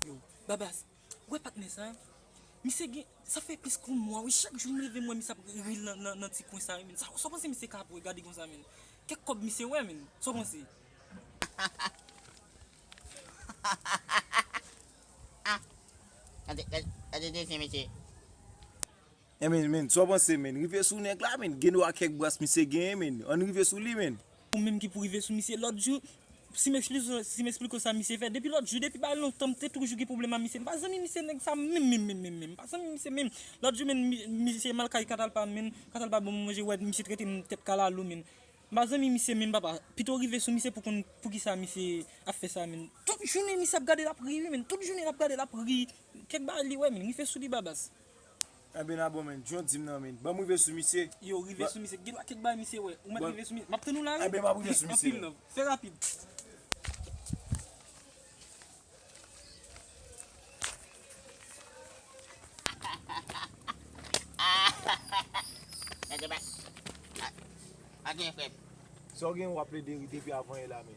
Yo, Babas, ouais, partenaire ça. Monsieur, ça fait plus que moi. Oui, chaque jour, je me lève, moi, je suis dans petit coin ça. Ça pense que monsieur capable regarder comme ça. Qu'est-ce que monsieur, ouais, ça pense. Men, so pense men, rive sou nek la men, gen wa kek bras mi se gen men, on rive sou li men. Ou même qui pour arriver sous monsieur l'autre jour, si m'explique ça monsieur fait depuis l'autre jour, depuis pas longtemps, t'es toujours des problèmes à monsieur. Pas ami monsieur nèg ça même. Pas ami monsieur même. L'autre jour monsieur mal kay katal pas bon manger ouais monsieur traité tête kala lou men. Pas ami monsieur même papa. Plutôt arriver sous monsieur pour qui ça monsieur a fait ça men. Toute journée monsieur a regardé la prière men, toute journée a regardé la prière. Quelque part li ouais men, il fait sous li babas. Ben abo men, John dim nan men, ba mou rive sou monsieur. Yo rive sous monsieur, gen quelque part monsieur ouais, ou m'a rive sous monsieur. M'a nous là. Ben m'a rive sous monsieur. Fais rapide. So gen wap le deri depi avan e la men.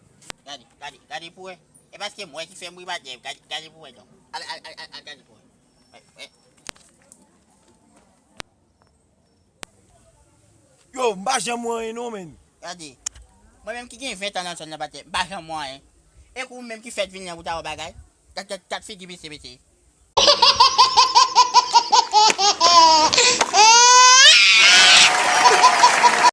Gade pou e. E paske mwen ki fe mwi bat dev. Gade pou e don. Gade pou e. Yo, mba jan mwen non men. Gade. Mwen menm ki gen 20 an son nan bat dev. Bajan mwen. E kou menm ki fet vin nan wouta wabagay. Kat fi gibi se